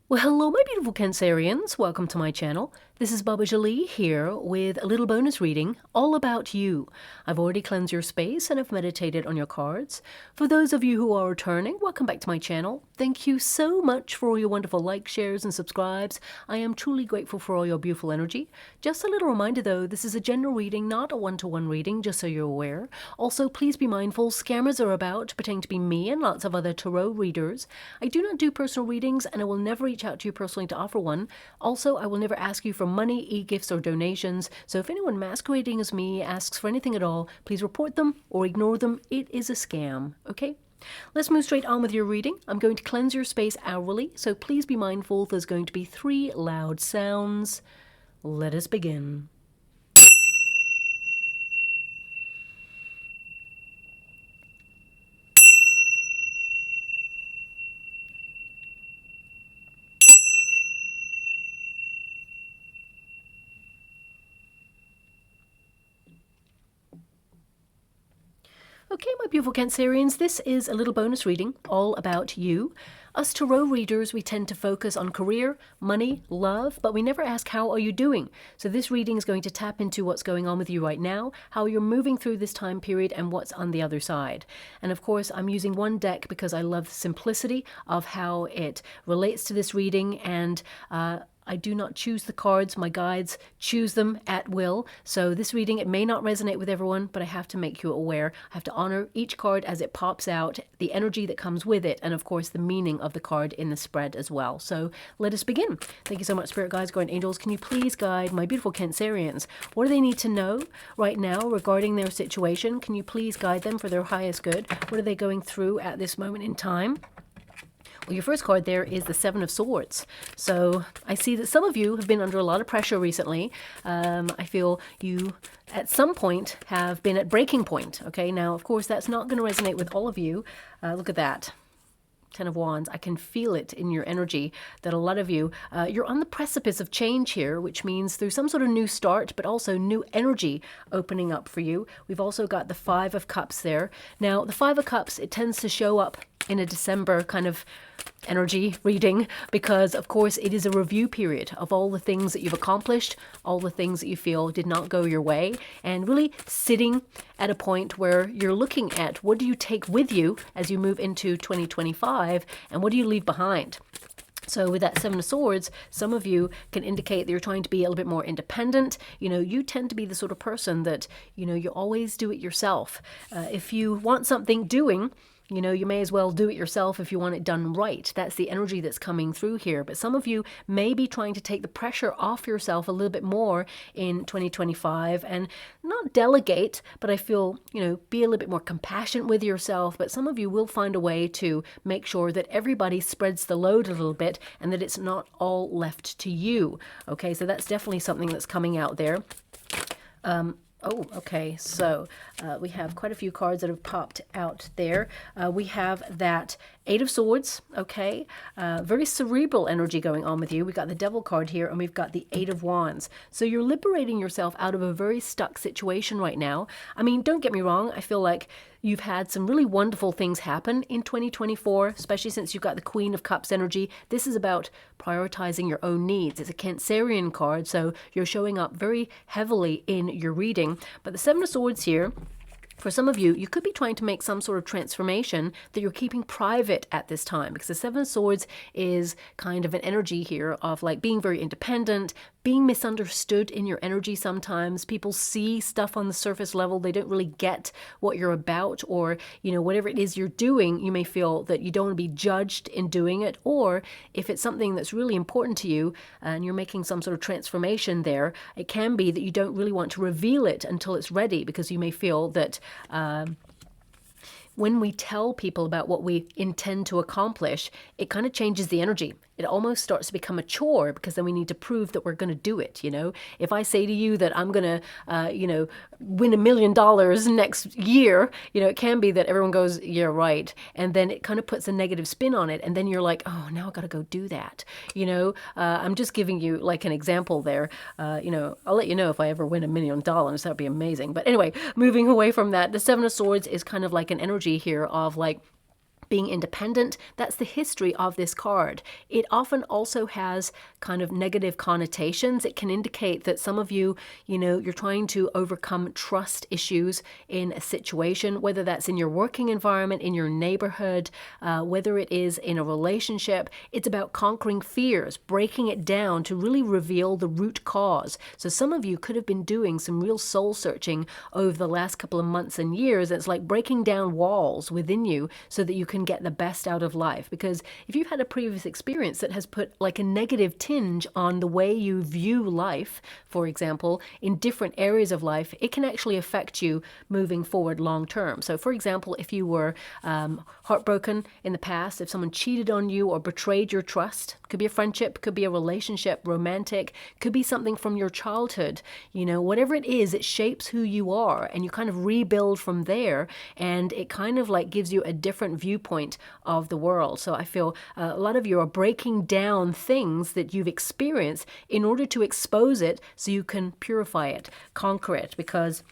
Well, hello, my beautiful Cancerians. Welcome to my channel. This is Baba Jolie here with a little bonus reading all about you. I've already cleansed your space and I've meditated on your cards. For those of you who are returning, welcome back to my channel. Thank you so much for all your wonderful likes, shares, and subscribes. I am truly grateful for all your beautiful energy. Just a little reminder though, this is a general reading, not a one-to-one reading, just so you're aware. Also, please be mindful, scammers are about, pretending to be me and lots of other tarot readers. I do not do personal readings and I will never reach out to you personally to offer one. Also, I will never ask you for money, e-gifts, or donations. So if anyone masquerading as me asks for anything at all, please report them or ignore them. It is a scam, okay? Let's move straight on with your reading. I'm going to cleanse your space hourly, so please be mindful there's going to be 3 loud sounds. Let us begin. Okay, my beautiful Cancerians, this is a little bonus reading all about you. Us tarot readers, we tend to focus on career, money, love, but we never ask how are you doing. So this reading is going to tap into what's going on with you right now, how you're moving through this time period, and what's on the other side. And of course, I'm using one deck because I love the simplicity of how it relates to this reading, and I do not choose the cards. My guides choose them at will. So this reading, it may not resonate with everyone, but I have to make you aware. I have to honor each card as it pops out, the energy that comes with it, and of course the meaning of the card in the spread as well. So let us begin. Thank you so much, Spirit Guides, Guardian Angels. Can you please guide my beautiful Cancerians? What do they need to know right now regarding their situation? Can you please guide them for their highest good? What are they going through at this moment in time? Well, your first card there is the Seven of Swords. So I see that some of you have been under a lot of pressure recently. I feel you at some point have been at breaking point. Okay, now of course that's not going to resonate with all of you. Look at that. 10 of Wands. I can feel it in your energy that a lot of you, you're on the precipice of change here, which means through some sort of new start, but also new energy opening up for you. We've also got the Five of Cups there. Now, the Five of Cups, it tends to show up in a December kind of energy reading because, of course, it is a review period of all the things that you've accomplished, all the things that you feel did not go your way, and really sitting at a point where you're looking at what do you take with you as you move into 2025 and what do you leave behind. So with that Seven of Swords, some of you can indicate that you're trying to be a little bit more independent. You know, you tend to be the sort of person that, you know, you always do it yourself. If you want something doing, you know, you may as well do it yourself if you want it done right. That's the energy that's coming through here. But some of you may be trying to take the pressure off yourself a little bit more in 2025 and not delegate, but I feel, you know, be a little bit more compassionate with yourself. But some of you will find a way to make sure that everybody spreads the load a little bit and that it's not all left to you. Okay, so that's definitely something that's coming out there. Oh, okay, so we have quite a few cards that have popped out there. We have that Eight of Swords, okay, very cerebral energy going on with you. We've got the Devil card here, and we've got the Eight of Wands. So you're liberating yourself out of a very stuck situation right now. I mean, don't get me wrong, I feel like you've had some really wonderful things happen in 2024, especially since you've got the Queen of Cups energy. This is about prioritizing your own needs. It's a Cancerian card, so you're showing up very heavily in your reading. But the Seven of Swords here, for some of you, you could be trying to make some sort of transformation that you're keeping private at this time, because the Seven of Swords is kind of an energy here of like being very independent, being misunderstood in your energy sometimes. People see stuff on the surface level. They don't really get what you're about, or, you know, whatever it is you're doing, you may feel that you don't want to be judged in doing it. Or if it's something that's really important to you and you're making some sort of transformation there, it can be that you don't really want to reveal it until it's ready, because you may feel that when we tell people about what we intend to accomplish, it kind of changes the energy. It almost starts to become a chore, because then we need to prove that we're going to do it, you know. If I say to you that I'm going to, you know, win $1 million next year, you know, it can be that everyone goes, yeah, right. And then it kind of puts a negative spin on it. And then you're like, oh, now I got to go do that. You know, I'm just giving you like an example there. You know, I'll let you know if I ever win $1 million. That'd be amazing. But anyway, moving away from that, the Seven of Swords is kind of like an energy here of like, being independent. That's the history of this card. It often also has kind of negative connotations. It can indicate that some of you, you're trying to overcome trust issues in a situation, whether that's in your working environment, in your neighborhood, whether it is in a relationship. It's about conquering fears, breaking it down to really reveal the root cause. So some of you could have been doing some real soul searching over the last couple of months and years. It's like breaking down walls within you so that you can get the best out of life. Because if you've had a previous experience that has put like a negative tinge on the way you view life, for example, in different areas of life, it can actually affect you moving forward long term. So for example, if you were heartbroken in the past, if someone cheated on you or betrayed your trust, could be a friendship, could be a relationship, romantic, could be something from your childhood, whatever it is, it shapes who you are, and you kind of rebuild from there, and it kind of like gives you a different viewpoint of the world. So I feel a lot of you are breaking down things that you've experienced in order to expose it so you can purify it, conquer it, because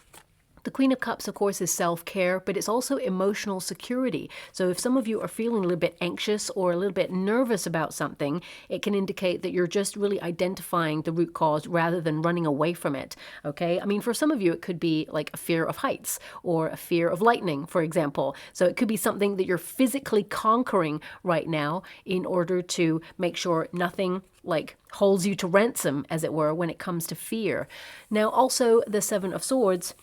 the Queen of Cups, of course, is self-care, but it's also emotional security. So if some of you are feeling a little bit anxious or a little bit nervous about something, it can indicate that you're just really identifying the root cause rather than running away from it, okay? I mean, for some of you, it could be like a fear of heights or a fear of lightning, for example. So it could be something that you're physically conquering right now in order to make sure nothing like holds you to ransom, as it were, when it comes to fear. Now, also the Seven of Swords,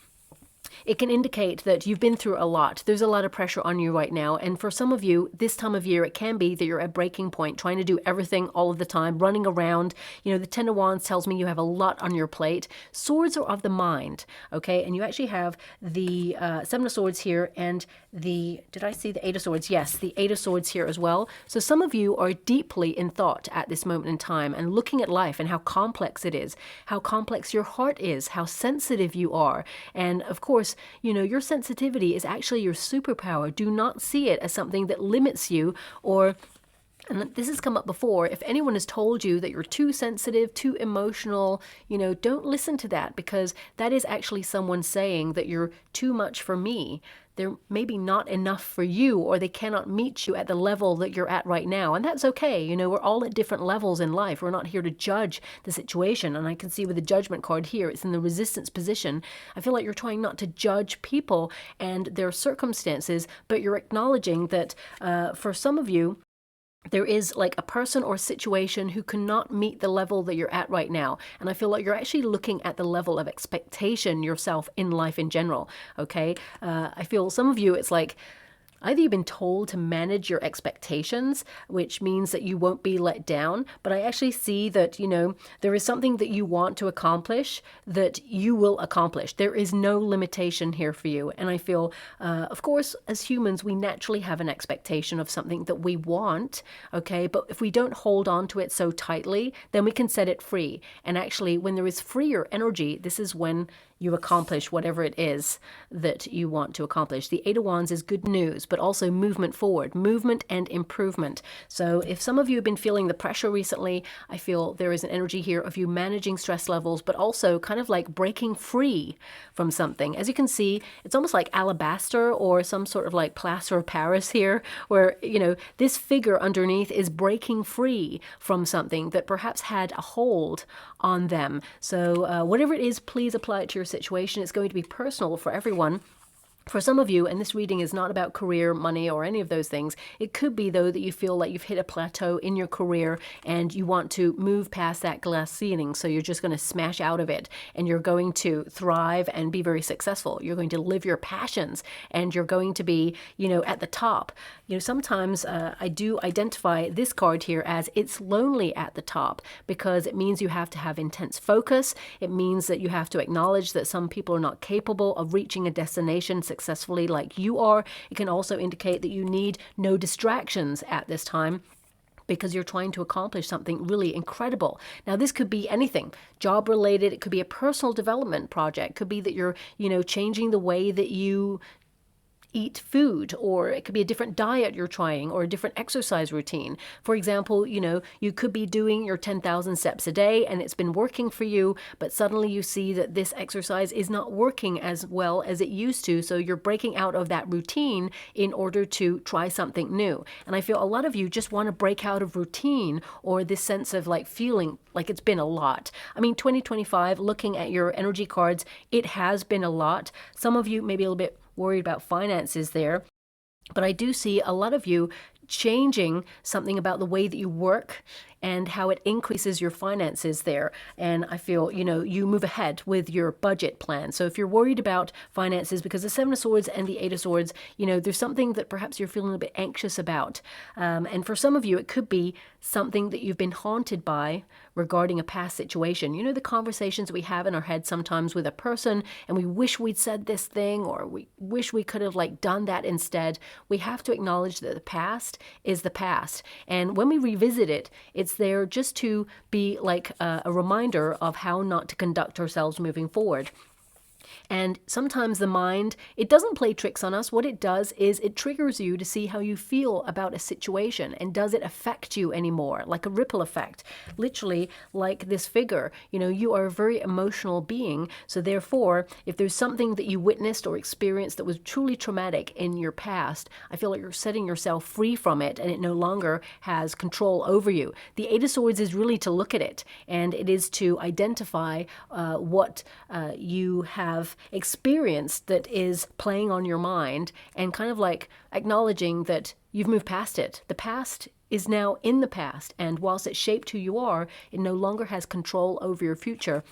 it can indicate that you've been through a lot. There's a lot of pressure on you right now. And for some of you, this time of year, it can be that you're at breaking point, trying to do everything all of the time, running around. The Ten of Wands tells me you have a lot on your plate. Swords are of the mind, okay? And you actually have the Seven of Swords here and did I see the Eight of Swords? Yes, the Eight of Swords here as well. So some of you are deeply in thought at this moment in time and looking at life and how complex it is, how complex your heart is, how sensitive you are. And of course, your sensitivity is actually your superpower. Do not see it as something that limits you, and this has come up before. If anyone has told you that you're too sensitive, too emotional, don't listen to that, because that is actually someone saying that you're too much for me. They're maybe not enough for you, or they cannot meet you at the level that you're at right now. And that's okay. We're all at different levels in life. We're not here to judge the situation. And I can see with the Judgment card here, it's in the resistance position. I feel like you're trying not to judge people and their circumstances, but you're acknowledging that for some of you, there is like a person or situation who cannot meet the level that you're at right now. And I feel like you're actually looking at the level of expectation yourself in life in general, okay? I feel some of you, it's like either you've been told to manage your expectations, which means that you won't be let down, but I actually see that, there is something that you want to accomplish that you will accomplish. There is no limitation here for you. And I feel, of course, as humans, we naturally have an expectation of something that we want, okay? But if we don't hold on to it so tightly, then we can set it free. And actually, when there is freer energy, this is when you accomplish whatever it is that you want to accomplish. The Eight of Wands is good news, but also movement forward, movement and improvement. So if some of you have been feeling the pressure recently, I feel there is an energy here of you managing stress levels, but also kind of like breaking free from something. As you can see, it's almost like alabaster or some sort of like plaster of Paris here, where, this figure underneath is breaking free from something that perhaps had a hold on them. So whatever it is, please apply it to your situation. It's going to be personal for everyone. For some of you, and this reading is not about career, money, or any of those things, it could be, though, that you feel like you've hit a plateau in your career and you want to move past that glass ceiling. So you're just going to smash out of it and you're going to thrive and be very successful. You're going to live your passions and you're going to be, at the top. Sometimes I do identify this card here as it's lonely at the top, because it means you have to have intense focus. It means that you have to acknowledge that some people are not capable of reaching a destination successfully like you are. It can also indicate that you need no distractions at this time, because you're trying to accomplish something really incredible. Now, this could be anything, job related. It could be a personal development project. It could be that you're, changing the way that you eat food, or it could be a different diet you're trying, or a different exercise routine. For example, you could be doing your 10,000 steps a day and it's been working for you, but suddenly you see that this exercise is not working as well as it used to. So you're breaking out of that routine in order to try something new. And I feel a lot of you just want to break out of routine, or this sense of like feeling like it's been a lot. I mean, 2025, looking at your energy cards, it has been a lot. Some of you may be a little bit worried about finances there, but I do see a lot of you changing something about the way that you work and how it increases your finances there. And I feel, you move ahead with your budget plan. So if you're worried about finances, because the Seven of Swords and the Eight of Swords, there's something that perhaps you're feeling a bit anxious about. And for some of you, it could be something that you've been haunted by regarding a past situation. The conversations we have in our head sometimes with a person, and we wish we'd said this thing, or we wish we could have done that instead. We have to acknowledge that the past is the past. And when we revisit it, it's there just to be like a reminder of how not to conduct ourselves moving forward. And sometimes the mind, it doesn't play tricks on us. What it does is it triggers you to see how you feel about a situation, and does it affect you anymore, like a ripple effect, literally like this figure. You are a very emotional being. So therefore, if there's something that you witnessed or experienced that was truly traumatic in your past, I feel like you're setting yourself free from it, and it no longer has control over you. The Eight of Swords is really to look at it, and it is to identify what you have experience that is playing on your mind, and kind of like acknowledging that you've moved past it. The past is now in the past, and whilst it shaped who you are, it no longer has control over your future.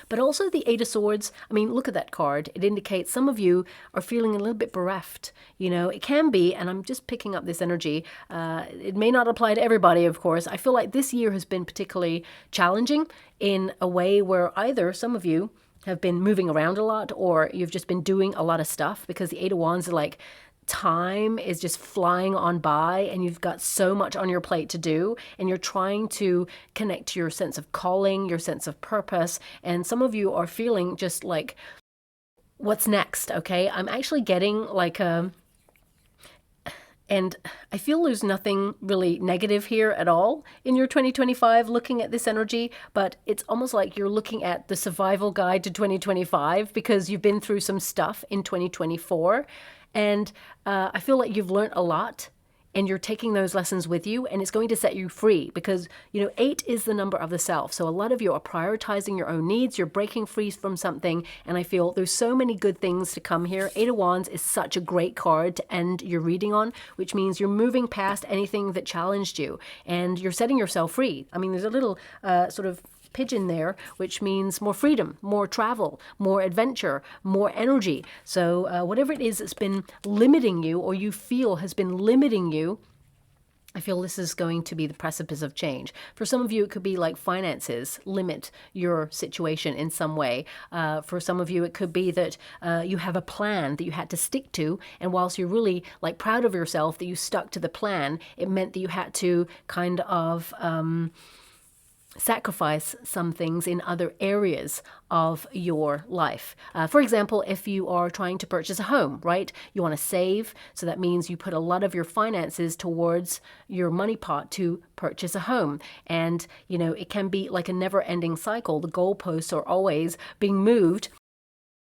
But also the Eight of Swords, I mean, look at that card. It indicates some of you are feeling a little bit bereft. It can be, and I'm just picking up this energy. It may not apply to everybody, of course. I feel like this year has been particularly challenging in a way where either some of you have been moving around a lot, or you've just been doing a lot of stuff, because the Eight of Wands are like, time is just flying on by, and you've got so much on your plate to do, and you're trying to connect to your sense of calling, your sense of purpose. And some of you are feeling just like, what's next? Okay, I'm actually getting like and I feel there's nothing really negative here at all in your 2025 looking at this energy, but it's almost like you're looking at the survival guide to 2025, because you've been through some stuff in 2024. And I feel like you've learned a lot, and you're taking those lessons with you, and it's going to set you free, because 8 is the number of the self. So a lot of you are prioritizing your own needs. You're breaking free from something, and I feel there's so many good things to come here. Eight of Wands is such a great card to end your reading on, which means you're moving past anything that challenged you, and you're setting yourself free. I mean, there's a little sort of pigeon there, which means more freedom, more travel, more adventure, more energy. So whatever it is that's been limiting you, or you feel has been limiting you, I feel this is going to be the precipice of change. For some of you, it could be like finances limit your situation in some way. For some of you, it could be that you have a plan that you had to stick to, and whilst you're really like proud of yourself that you stuck to the plan, it meant that you had to kind of sacrifice some things in other areas of your life. For example, if you are trying to purchase a home, right? You want to save, so that means you put a lot of your finances towards your money pot to purchase a home. And, it can be like a never-ending cycle. The goalposts are always being moved,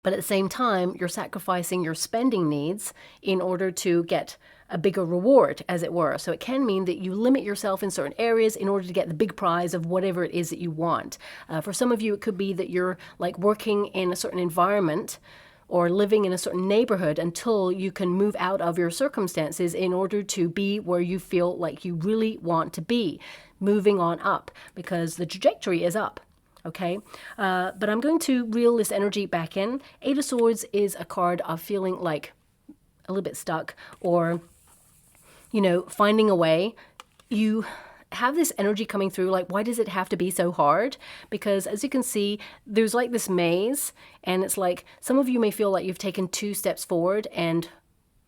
but at the same time, you're sacrificing your spending needs in order to get a bigger reward, as it were. So it can mean that you limit yourself in certain areas in order to get the big prize of whatever it is that you want. For some of you, it could be that you're like working in a certain environment or living in a certain neighborhood until you can move out of your circumstances in order to be where you feel like you really want to be, moving on up, because the trajectory is up. Okay, but I'm going to reel this energy back in. Eight of Swords is a card of feeling like a little bit stuck, or finding a way. You have this energy coming through, like, why does it have to be so hard? Because as you can see, there's like this maze, and it's like some of you may feel like you've taken 2 steps forward and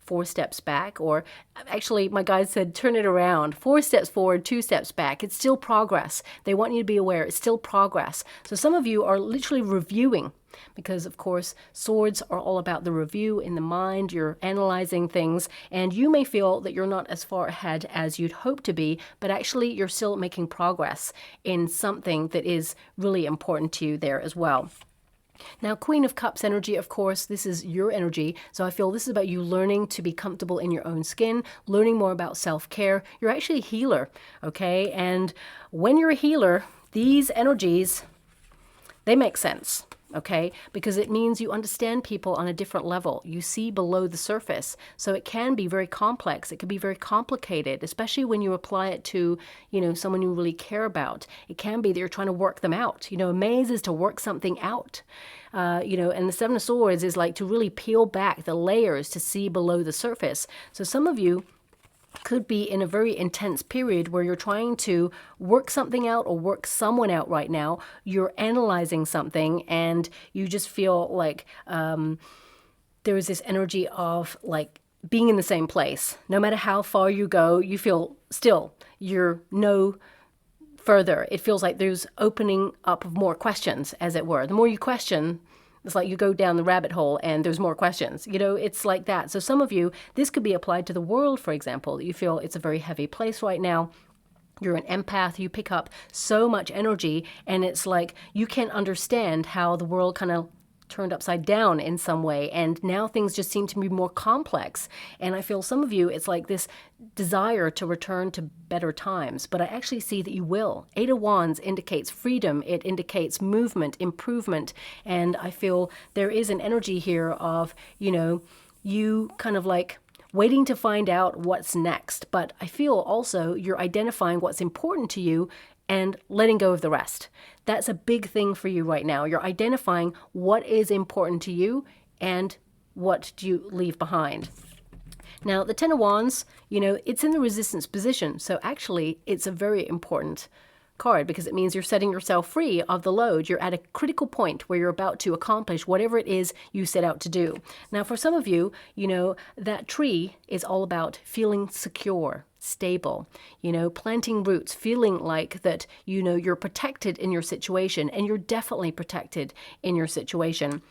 4 steps back, or actually my guide said turn it around, 4 steps forward, 2 steps back. It's still progress. They want you to be aware it's still progress. So some of you are literally reviewing, because of course swords are all about the review in the mind. You're analyzing things, and you may feel that you're not as far ahead as you'd hope to be, but actually you're still making progress in something that is really important to you there as well. Now, Queen of Cups energy, of course, this is your energy. So I feel this is about you learning to be comfortable in your own skin, learning more about self-care. You're actually a healer, okay? And when you're a healer, these energies, they make sense. Okay, because it means you understand people on a different level. You see below the surface. So it can be very complex. It can be very complicated, especially when you apply it to, someone you really care about. It can be that you're trying to work them out. A maze is to work something out. And the Seven of Swords is like to really peel back the layers to see below the surface. So some of you could be in a very intense period where you're trying to work something out or work someone out right now. You're analyzing something and you just feel like there is this energy of like being in the same place. No matter how far you go, you feel still you're no further. It feels like there's opening up of more questions, as it were. The more you question, it's like you go down the rabbit hole and there's more questions. It's like that. So some of you, this could be applied to the world, for example. You feel it's a very heavy place right now. You're an empath. You pick up so much energy, and it's like you can't understand how the world kind of turned upside down in some way, and now things just seem to be more complex. And I feel some of you, it's like this desire to return to better times, but I actually see that you will. 8 of Wands indicates freedom. It indicates movement, improvement, and I feel there is an energy here of, you kind of like waiting to find out what's next. But I feel also you're identifying what's important to you and letting go of the rest. That's a big thing for you right now. You're identifying what is important to you and what do you leave behind. Now, the Ten of Wands, it's in the resistance position. So actually, it's a very important card because it means you're setting yourself free of the load. You're at a critical point where you're about to accomplish whatever it is you set out to do. Now, for some of you, that tree is all about feeling secure, stable, planting roots, feeling like that, you're protected in your situation, and you're definitely protected in your situation.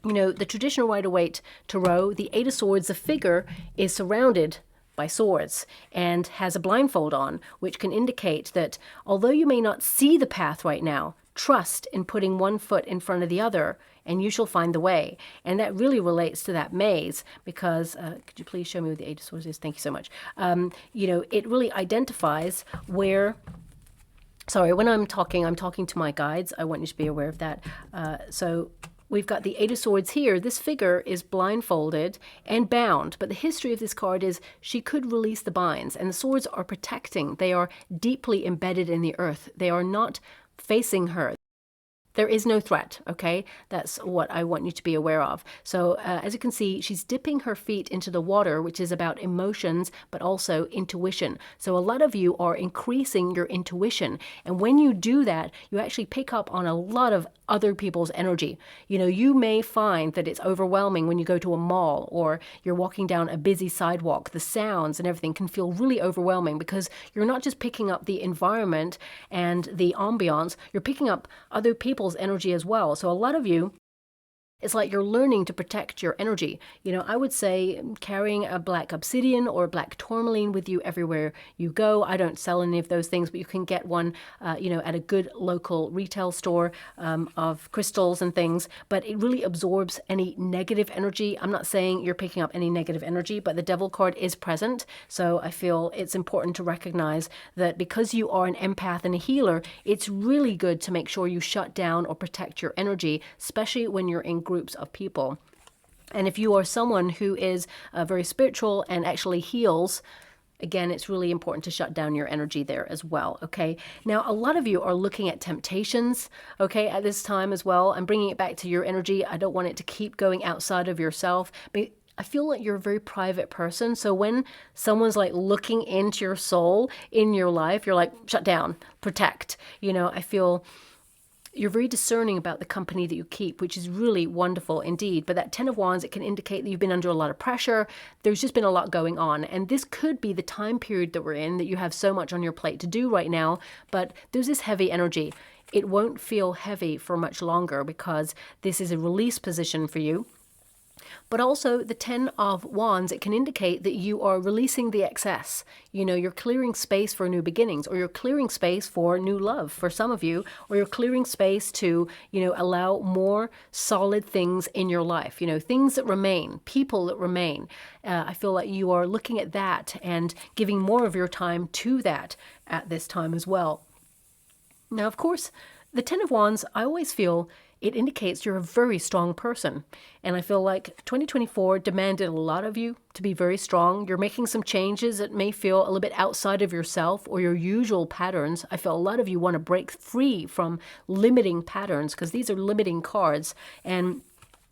The traditional Rider-Waite Tarot, the 8 of Swords, the figure is surrounded by swords and has a blindfold on, which can indicate that although you may not see the path right now, trust in putting one foot in front of the other and you shall find the way. And that really relates to that maze because, could you please show me what the 8 of Swords is? Thank you so much. It really identifies where, sorry, when I'm talking to my guides. I want you to be aware of that. So we've got the 8 of Swords here. This figure is blindfolded and bound, but the history of this card is she could release the binds, and the swords are protecting. They are deeply embedded in the earth. They are not facing her. There is no threat, okay? That's what I want you to be aware of. So as you can see, she's dipping her feet into the water, which is about emotions, but also intuition. So a lot of you are increasing your intuition. And when you do that, you actually pick up on a lot of other people's energy. You may find that it's overwhelming when you go to a mall or you're walking down a busy sidewalk. The sounds and everything can feel really overwhelming because you're not just picking up the environment and the ambiance, you're picking up other people's energy as well. So a lot of you, it's like you're learning to protect your energy. I would say carrying a black obsidian or a black tourmaline with you everywhere you go. I don't sell any of those things, but you can get one, at a good local retail store of crystals and things. But it really absorbs any negative energy. I'm not saying you're picking up any negative energy, but the Devil card is present. So I feel it's important to recognize that because you are an empath and a healer, it's really good to make sure you shut down or protect your energy, especially when you're in groups of people. And if you are someone who is very spiritual and actually heals, again, it's really important to shut down your energy there as well, okay? Now, a lot of you are looking at temptations, okay, at this time as well. I'm bringing it back to your energy. I don't want it to keep going outside of yourself. But I feel like you're a very private person. So when someone's like looking into your soul in your life, you're like, shut down, protect. I feel you're very discerning about the company that you keep, which is really wonderful indeed. But that Ten of Wands, it can indicate that you've been under a lot of pressure. There's just been a lot going on. And this could be the time period that we're in, that you have so much on your plate to do right now. But there's this heavy energy. It won't feel heavy for much longer because this is a release position for you. But also the Ten of Wands, it can indicate that you are releasing the excess. You know, you're clearing space for new beginnings, or you're clearing space for new love for some of you, or you're clearing space to, you know, allow more solid things in your life, you know, things that remain, people that remain. I feel like you are looking at that and giving more of your time to that at this time as well. Now, of course, the Ten of Wands, I always feel it indicates you're a very strong person. And I feel like 2024 demanded a lot of you to be very strong. You're making some changes that may feel a little bit outside of yourself or your usual patterns. I feel a lot of you want to break free from limiting patterns because these are limiting cards. And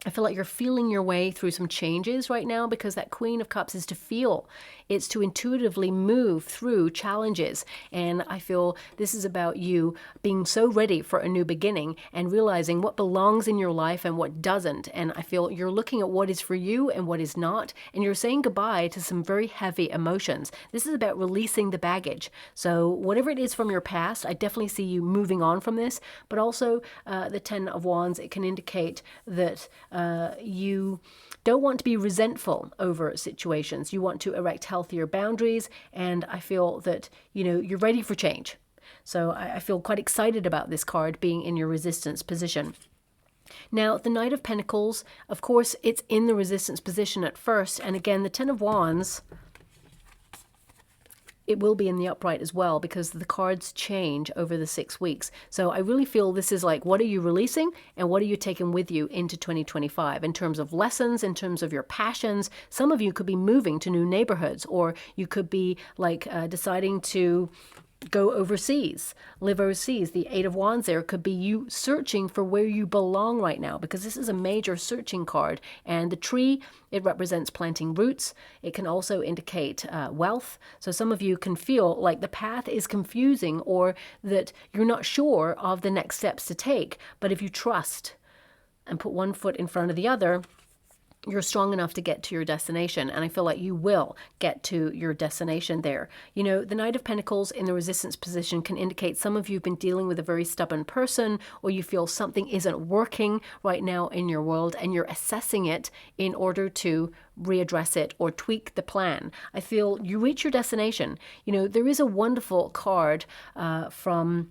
I feel like you're feeling your way through some changes right now because that Queen of Cups is to feel. It's to intuitively move through challenges. And I feel this is about you being so ready for a new beginning and realizing what belongs in your life and what doesn't. And I feel you're looking at what is for you and what is not. And you're saying goodbye to some very heavy emotions. This is about releasing the baggage. So whatever it is from your past, I definitely see you moving on from this. But also the Ten of Wands, it can indicate that you don't want to be resentful over situations. You want to erect healthier boundaries, and I feel that, you know, you're ready for change. So I feel quite excited about this card being in your resistance position. Now, the Knight of Pentacles, of course, it's in the resistance position at first, and again, the Ten of Wands, it will be in the upright as well because the cards change over the 6 weeks. So I really feel this is like, what are you releasing and what are you taking with you into 2025 in terms of lessons, in terms of your passions. Some of you could be moving to new neighborhoods, or you could be like deciding to go overseas, live overseas. The Eight of Wands there could be you searching for where you belong right now, because this is a major searching card. And the tree, it represents planting roots. It can also indicate wealth. So some of you can feel like the path is confusing, or that you're not sure of the next steps to take. But if you trust and put one foot in front of the other, you're strong enough to get to your destination. And I feel like you will get to your destination there. You know, the Knight of Pentacles in the resistance position can indicate some of you have been dealing with a very stubborn person, or you feel something isn't working right now in your world and you're assessing it in order to readdress it or tweak the plan. I feel you reach your destination. You know, there is a wonderful card from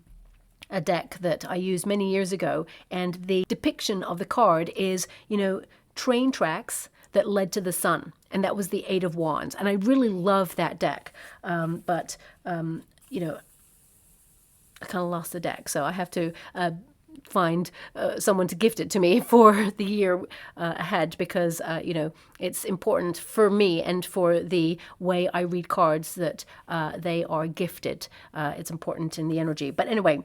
a deck that I used many years ago, and the depiction of the card is, you know, train tracks that led to the sun, and that was the Eight of Wands. And I really love that deck, but you know, I kind of lost the deck, so I have to find someone to gift it to me for the year ahead, because you know, it's important for me and for the way I read cards that they are gifted. It's important in the energy. But anyway,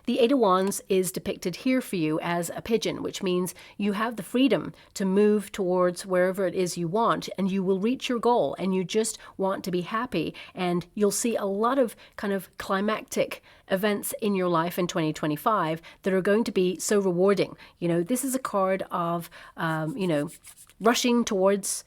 the Eight of Wands is depicted here for you as a pigeon, which means you have the freedom to move towards wherever it is you want, and you will reach your goal, and you just want to be happy. And you'll see a lot of kind of climactic events in your life in 2025 that are going to be so rewarding. You know, this is a card of, you know, rushing towards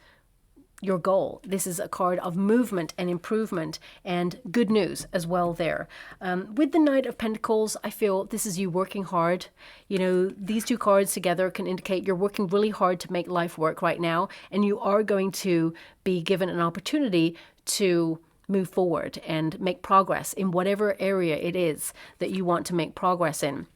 your goal. This is a card of movement and improvement and good news as well there. With the Knight of Pentacles, I feel this is you working hard. You know, these two cards together can indicate you're working really hard to make life work right now, and you are going to be given an opportunity to move forward and make progress in whatever area it is that you want to make progress in.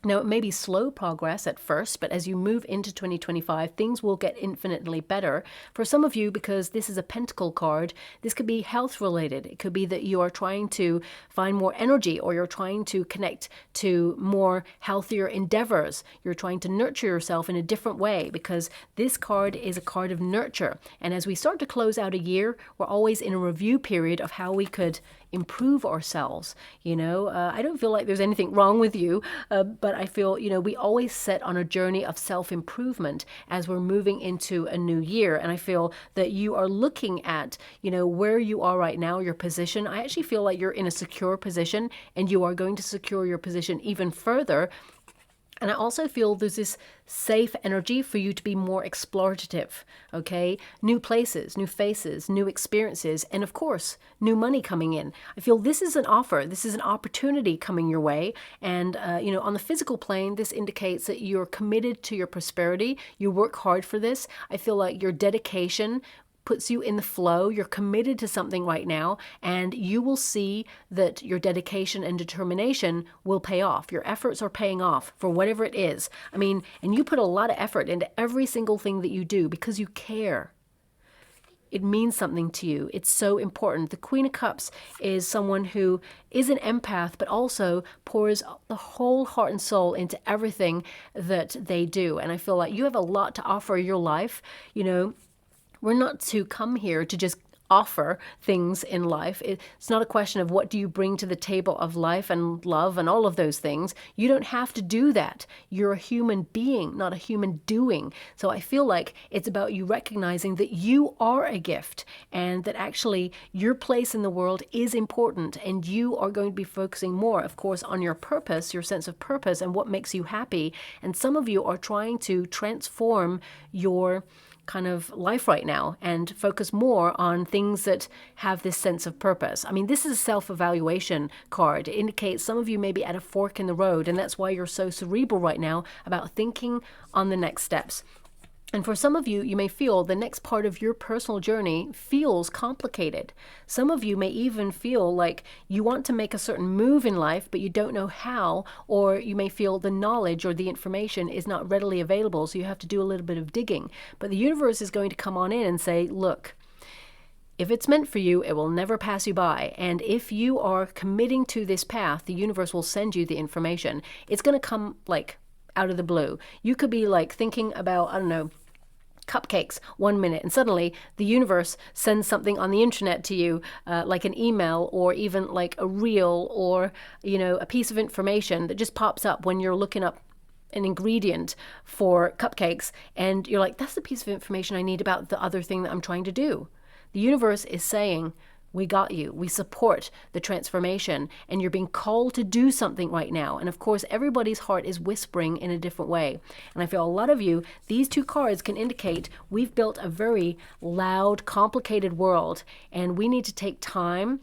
Now, it may be slow progress at first, but as you move into 2025, things will get infinitely better. For some of you, because this is a pentacle card, this could be health related. It could be that you are trying to find more energy, or you're trying to connect to more healthier endeavors. You're trying to nurture yourself in a different way, because this card is a card of nurture. And as we start to close out a year, we're always in a review period of how we could improve ourselves. You know, I don't feel like there's anything wrong with you, but I feel, you know, we always set on a journey of self-improvement as we're moving into a new year. And I feel that you are looking at, you know, where you are right now, your position. I actually feel like you're in a secure position, and you are going to secure your position even further And I also feel there's this safe energy for you to be more explorative, okay? New places, new faces, new experiences, and of course, new money coming in. I feel this is an offer, this is an opportunity coming your way. And, on the physical plane, this indicates that you're committed to your prosperity. You work hard for this. I feel like your dedication puts you in the flow. You're committed to something right now, and you will see that your dedication and determination will pay off. Your efforts are paying off for whatever it is. I mean, and you put a lot of effort into every single thing that you do because you care. It means something to you. It's so important. The Queen of Cups is someone who is an empath, but also pours the whole heart and soul into everything that they do. And I feel like you have a lot to offer your life. We're not to come here to just offer things in life. It's not a question of what do you bring to the table of life and love and all of those things. You don't have to do that. You're a human being, not a human doing. So I feel like it's about you recognizing that you are a gift and that actually your place in the world is important, and you are going to be focusing more, of course, on your purpose, your sense of purpose and what makes you happy. And some of you are trying to transform your kind of life right now and focus more on things that have this sense of purpose. I mean, this is a self-evaluation card. It indicates some of you may be at a fork in the road, and that's why you're so cerebral right now about thinking on the next steps. And for some of you, you may feel the next part of your personal journey feels complicated. Some of you may even feel like you want to make a certain move in life, but you don't know how, or you may feel the knowledge or the information is not readily available, so you have to do a little bit of digging. But the universe is going to come on in and say, look, if it's meant for you, it will never pass you by. And if you are committing to this path, the universe will send you the information. It's going to come like out of the blue. You could be like thinking about, I don't know, cupcakes 1 minute, and suddenly the universe sends something on the internet to you, like an email or even like a reel or a piece of information that just pops up when you're looking up an ingredient for cupcakes, and you're like, that's the piece of information I need about the other thing that I'm trying to do. The universe is saying, we got you. We support the transformation, and you're being called to do something right now. And of course, everybody's heart is whispering in a different way. And I feel a lot of you, these two cards can indicate we've built a very loud, complicated world, and we need to take time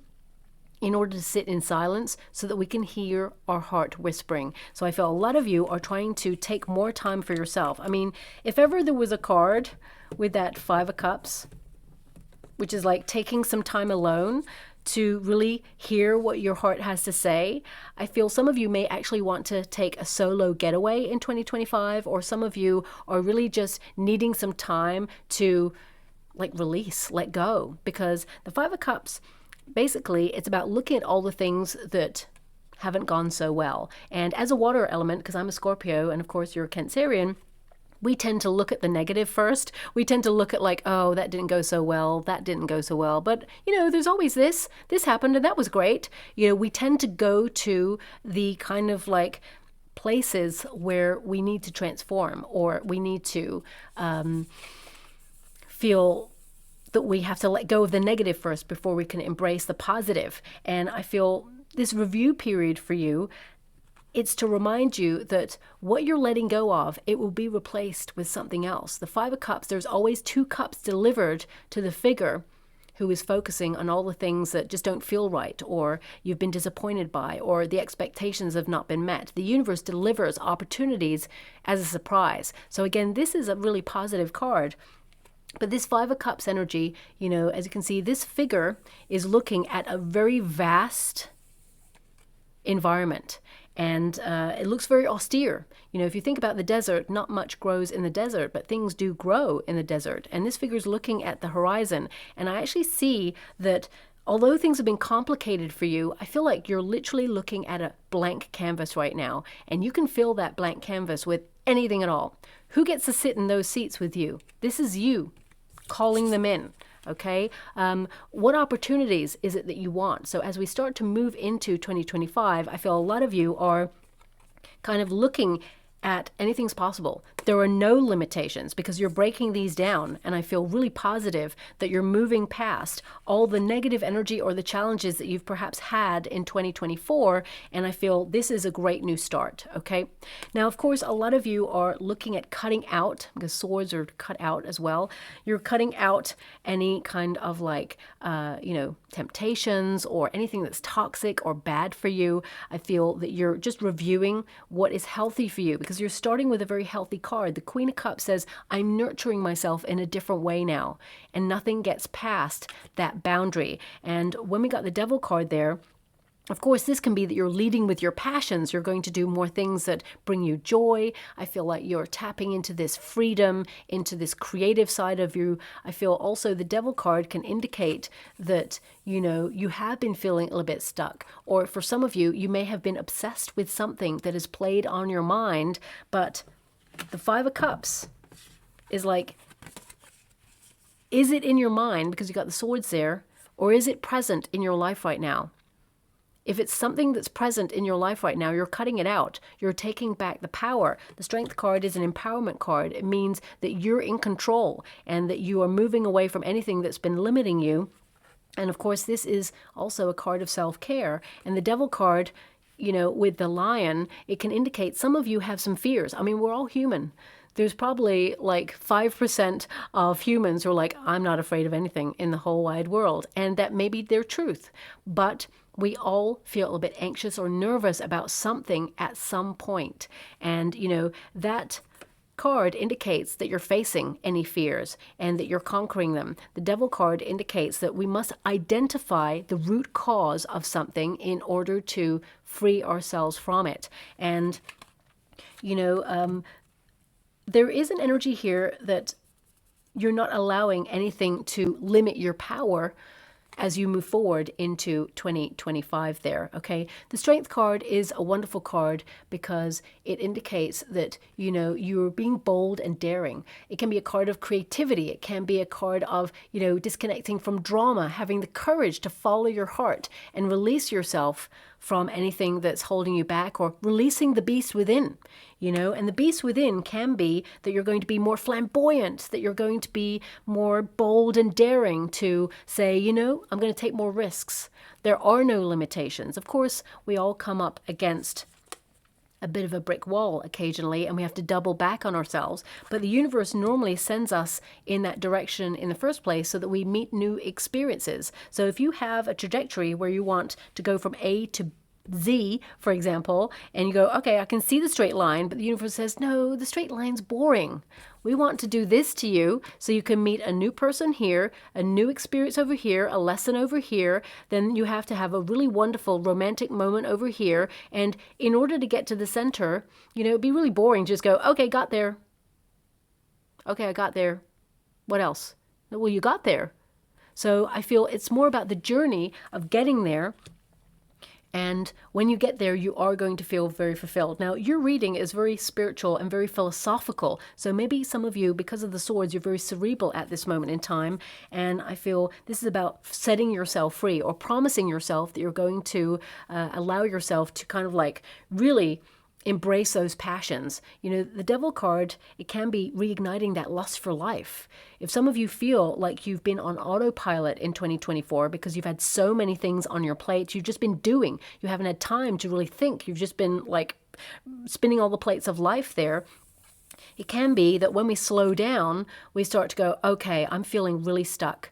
in order to sit in silence so that we can hear our heart whispering. So I feel a lot of you are trying to take more time for yourself. I mean, if ever there was a card with that 5 of Cups, which is like taking some time alone to really hear what your heart has to say, I feel some of you may actually want to take a solo getaway in 2025, or some of you are really just needing some time to like release, let go, because the 5 of Cups, basically, it's about looking at all the things that haven't gone so well. And as a water element, because I'm a Scorpio and of course you're a Cancerian, we tend to look at the negative first. We tend to look at like, oh, that didn't go so well, that didn't go so well. But, there's always this happened and that was great. We tend to go to the kind of like places where we need to transform, or we need to feel that we have to let go of the negative first before we can embrace the positive. And I feel this review period for you, it's to remind you that what you're letting go of, it will be replaced with something else. The 5 of Cups, there's always 2 cups delivered to the figure who is focusing on all the things that just don't feel right, or you've been disappointed by, or the expectations have not been met. The universe delivers opportunities as a surprise. So again, this is a really positive card. But this 5 of Cups energy, as you can see, this figure is looking at a very vast environment. And it looks very austere. If you think about the desert, not much grows in the desert, but things do grow in the desert. And this figure is looking at the horizon. And I actually see that although things have been complicated for you, I feel like you're literally looking at a blank canvas right now. And you can fill that blank canvas with anything at all. Who gets to sit in those seats with you? This is you calling them in. Okay, what opportunities is it that you want? So as we start to move into 2025, I feel a lot of you are kind of looking at anything's possible. There are no limitations because you're breaking these down, and I feel really positive that you're moving past all the negative energy or the challenges that you've perhaps had in 2024, and I feel this is a great new start, okay? Now, of course, a lot of you are looking at cutting out, because swords are cut out as well. You're cutting out any kind of like, temptations or anything that's toxic or bad for you. I feel that you're just reviewing what is healthy for you because you're starting with a very healthy card. The Queen of Cups says, I'm nurturing myself in a different way now, and nothing gets past that boundary. And when we got the Devil card there, of course, this can be that you're leading with your passions. You're going to do more things that bring you joy. I feel like you're tapping into this freedom, into this creative side of you. I feel also the Devil card can indicate that, you have been feeling a little bit stuck. Or for some of you, you may have been obsessed with something that has played on your mind. But the Five of Cups is like, is it in your mind because you got the swords there? Or is it present in your life right now? If it's something that's present in your life right now, you're cutting it out. You're taking back the power. The Strength card is an empowerment card. It means that you're in control and that you are moving away from anything that's been limiting you. And of course, this is also a card of self-care. And the Devil card, with the Lion, it can indicate some of you have some fears. I mean, we're all human. There's probably like 5% of humans who are like, I'm not afraid of anything in the whole wide world. And that may be their truth. But we all feel a little bit anxious or nervous about something at some point. And, that card indicates that you're facing any fears and that you're conquering them. The Devil card indicates that we must identify the root cause of something in order to free ourselves from it. And, there is an energy here that you're not allowing anything to limit your power as you move forward into 2025 there, okay? The Strength card is a wonderful card because it indicates that, you're being bold and daring. It can be a card of creativity. It can be a card of, disconnecting from drama, having the courage to follow your heart and release yourself from anything that's holding you back, or releasing the beast within, and the beast within can be that you're going to be more flamboyant, that you're going to be more bold and daring to say, I'm going to take more risks. There are no limitations. Of course, we all come up against a bit of a brick wall occasionally, and we have to double back on ourselves. But the universe normally sends us in that direction in the first place so that we meet new experiences. So if you have a trajectory where you want to go from A to Z, for example, and you go, okay, I can see the straight line, but the universe says, no, the straight line's boring. We want to do this to you so you can meet a new person here, a new experience over here, a lesson over here. Then you have to have a really wonderful romantic moment over here. And in order to get to the center, it'd be really boring. Just go, okay, got there. Okay, I got there. What else? Well, you got there. So I feel it's more about the journey of getting there. And when you get there, you are going to feel very fulfilled. Now, your reading is very spiritual and very philosophical. So maybe some of you, because of the swords, you're very cerebral at this moment in time. And I feel this is about setting yourself free or promising yourself that you're going to allow yourself to kind of like really embrace those passions. The Devil card, it can be reigniting that lust for life. If some of you feel like you've been on autopilot in 2024 because you've had so many things on your plate, you've just been doing, you haven't had time to really think, you've just been like spinning all the plates of life there. It can be that when we slow down, we start to go, okay, I'm feeling really stuck.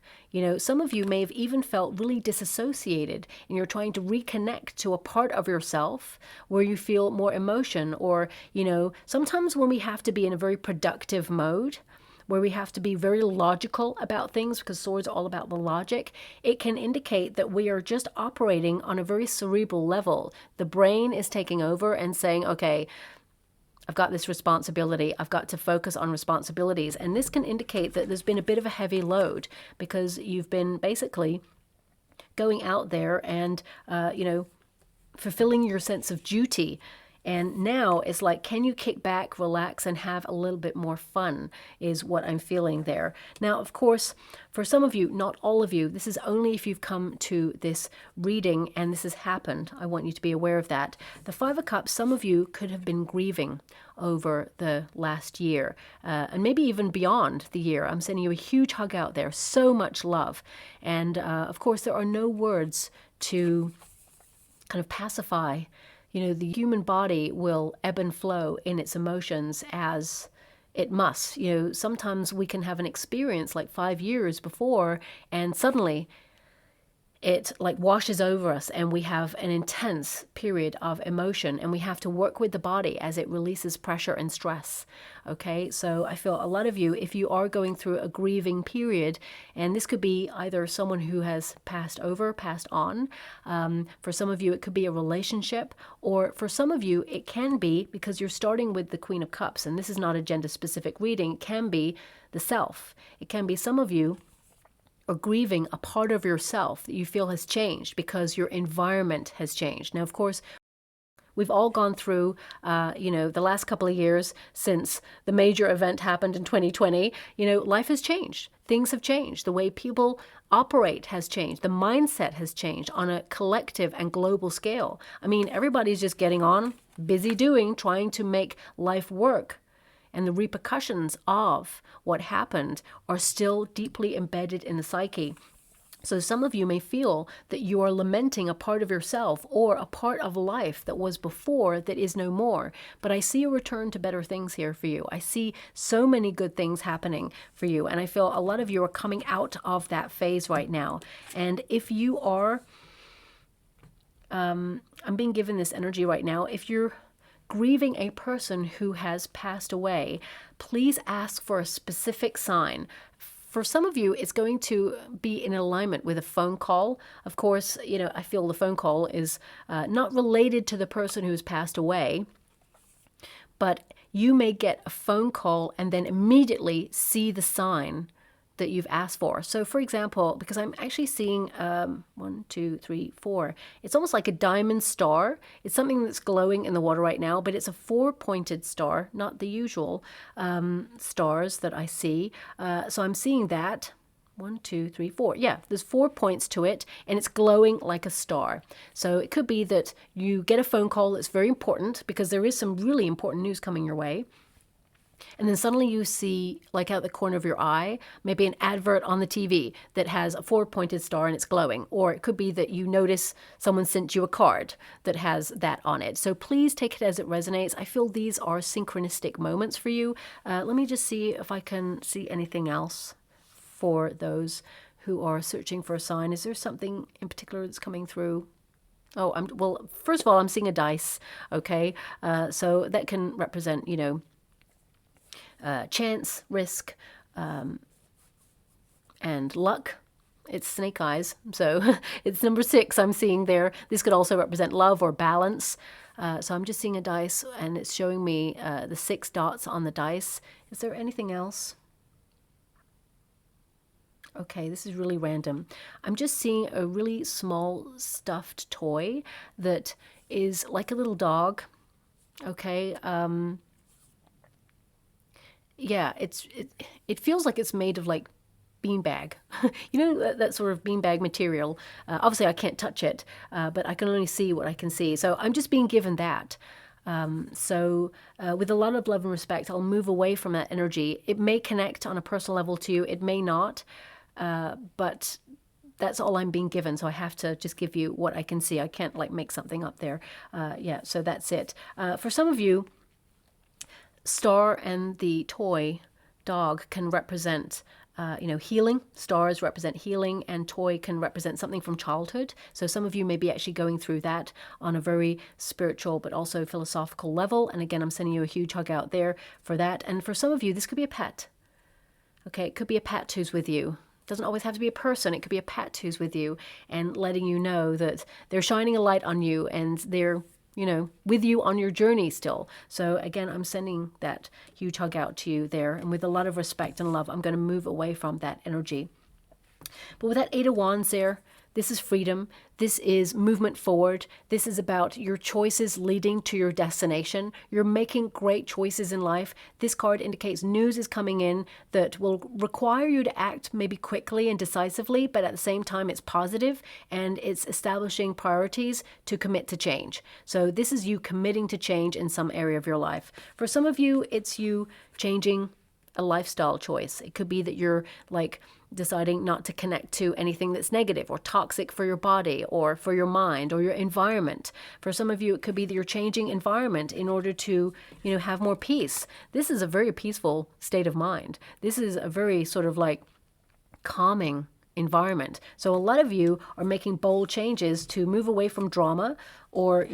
Some of you may have even felt really disassociated, and you're trying to reconnect to a part of yourself where you feel more emotion, or, sometimes when we have to be in a very productive mode, where we have to be very logical about things, because swords are all about the logic, it can indicate that we are just operating on a very cerebral level. The brain is taking over and saying, okay, I've got this responsibility. I've got to focus on responsibilities. And this can indicate that there's been a bit of a heavy load because you've been basically going out there and, fulfilling your sense of duty And now it's like, can you kick back, relax, and have a little bit more fun is what I'm feeling there. Now, of course, for some of you, not all of you, this is only if you've come to this reading and this has happened. I want you to be aware of that. The Five of Cups, some of you could have been grieving over the last year, and maybe even beyond the year. I'm sending you a huge hug out there, so much love. And of course, there are no words to kind of pacify. You know, the human body will ebb and flow in its emotions as it must. You know, sometimes we can have an experience like 5 years before, and suddenly it like washes over us and we have an intense period of emotion, and we have to work with the body as it releases pressure and stress. Okay, so I feel a lot of you, if you are going through a grieving period, and this could be either someone who has passed on, for some of you it could be a relationship, or for some of you it can be, because you're starting with the Queen of Cups, and this is not a gender specific reading, it can be the self. It can be some of you or grieving a part of yourself that you feel has changed because your environment has changed. Now, of course, we've all gone through, the last couple of years since the major event happened in 2020, life has changed. Things have changed. The way people operate has changed. The mindset has changed on a collective and global scale. I mean, everybody's just getting on, busy doing, trying to make life work. And the repercussions of what happened are still deeply embedded in the psyche. So some of you may feel that you are lamenting a part of yourself or a part of life that was before that is no more. But I see a return to better things here for you. I see so many good things happening for you. And I feel a lot of you are coming out of that phase right now. And if you are, I'm being given this energy right now, if you're grieving a person who has passed away, please ask for a specific sign. For some of you, it's going to be in alignment with a phone call. Of course, I feel the phone call is not related to the person who's passed away, but you may get a phone call and then immediately see the sign that you've asked for. So for example, because I'm actually seeing 1, 2, 3, 4, it's almost like a diamond star. It's something that's glowing in the water right now, but it's a 4-pointed star, not the usual stars that I see. So I'm seeing that. 1, 2, 3, 4. Yeah, there's 4 points to it, and it's glowing like a star. So it could be that you get a phone call that's very important, because there is some really important news coming your way. And then suddenly you see, like out the corner of your eye, maybe an advert on the TV that has a 4-pointed star and it's glowing. Or it could be that you notice someone sent you a card that has that on it. So please take it as it resonates. I feel these are synchronistic moments for you. Let me just see if I can see anything else for those who are searching for a sign. Is there something in particular that's coming through? Oh, well, first of all, I'm seeing a dice. Okay, so that can represent, chance, risk, and luck. It's snake eyes, so it's number 6 I'm seeing there. This could also represent love or balance. So I'm just seeing a dice, and it's showing me the 6 dots on the dice. Is there anything else? Okay, this is really random. I'm just seeing a really small stuffed toy that is like a little dog. Okay, yeah, it feels like it's made of like beanbag. that sort of beanbag material. Obviously, I can't touch it, but I can only see what I can see. So I'm just being given that. With a lot of love and respect, I'll move away from that energy. It may connect on a personal level to you. It may not, but that's all I'm being given. So I have to just give you what I can see. I can't like make something up there. Yeah, so that's it. For some of you, star and the toy dog can represent healing. Stars represent healing, and toy can represent something from childhood. So some of you may be actually going through that on a very spiritual but also philosophical level. And again, I'm sending you a huge hug out there for that. And for some of you, this could be a pet. Okay, it could be a pet who's with you. It doesn't always have to be a person. It could be a pet who's with you and letting you know that they're shining a light on you, and they're with you on your journey still. So again, I'm sending that huge hug out to you there. And with a lot of respect and love, I'm going to move away from that energy. But with that 8 of Wands there, This is freedom. This is movement forward. This is about your choices leading to your destination. You're making great choices in life. This card indicates news is coming in that will require you to act maybe quickly and decisively, but at the same time it's positive and it's establishing priorities to commit to change. So this is you committing to change in some area of your life. For some of you, it's you changing a lifestyle choice. It could be that you're like deciding not to connect to anything that's negative or toxic for your body or for your mind or your environment. For some of you, it could be that you're changing environment in order to, have more peace. This is a very peaceful state of mind. This is a very sort of like calming environment. So a lot of you are making bold changes to move away from drama, or,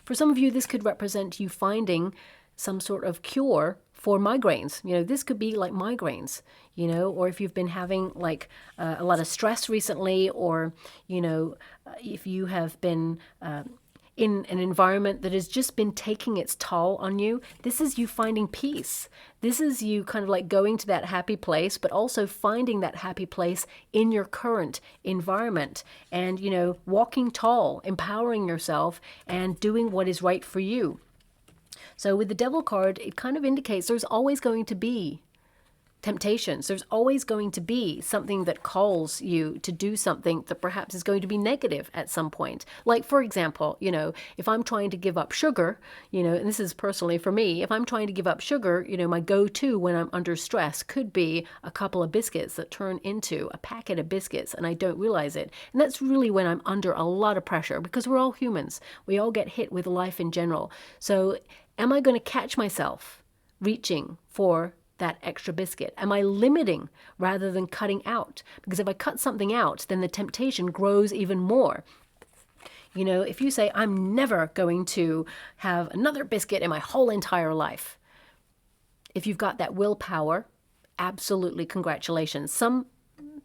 for some of you, this could represent you finding some sort of cure for migraines. This could be like migraines, or if you've been having like a lot of stress recently, or, if you have been in an environment that has just been taking its toll on you, this is you finding peace. This is you kind of like going to that happy place, but also finding that happy place in your current environment and, walking tall, empowering yourself and doing what is right for you. So with the Devil card, it kind of indicates there's always going to be temptations. There's always going to be something that calls you to do something that perhaps is going to be negative at some point. Like, for example, if I'm trying to give up sugar, and this is personally for me, if I'm trying to give up sugar, my go-to when I'm under stress could be a couple of biscuits that turn into a packet of biscuits and I don't realize it. And that's really when I'm under a lot of pressure, because we're all humans. We all get hit with life in general. So am I going to catch myself reaching for that extra biscuit? Am I limiting rather than cutting out? Because if I cut something out, then the temptation grows even more. If you say, I'm never going to have another biscuit in my whole entire life, if you've got that willpower, absolutely congratulations. Some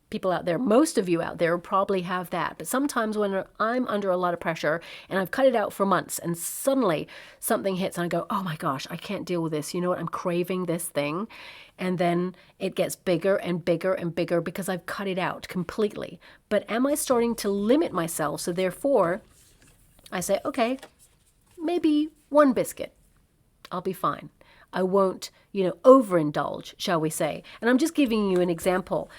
people out there, most of you out there probably have that. But sometimes when I'm under a lot of pressure and I've cut it out for months and suddenly something hits and I go, oh my gosh, I can't deal with this. You know what? I'm craving this thing. And then it gets bigger and bigger and bigger because I've cut it out completely. But am I starting to limit myself? So therefore, I say, okay, maybe one biscuit. I'll be fine. I won't, overindulge, shall we say. And I'm just giving you an example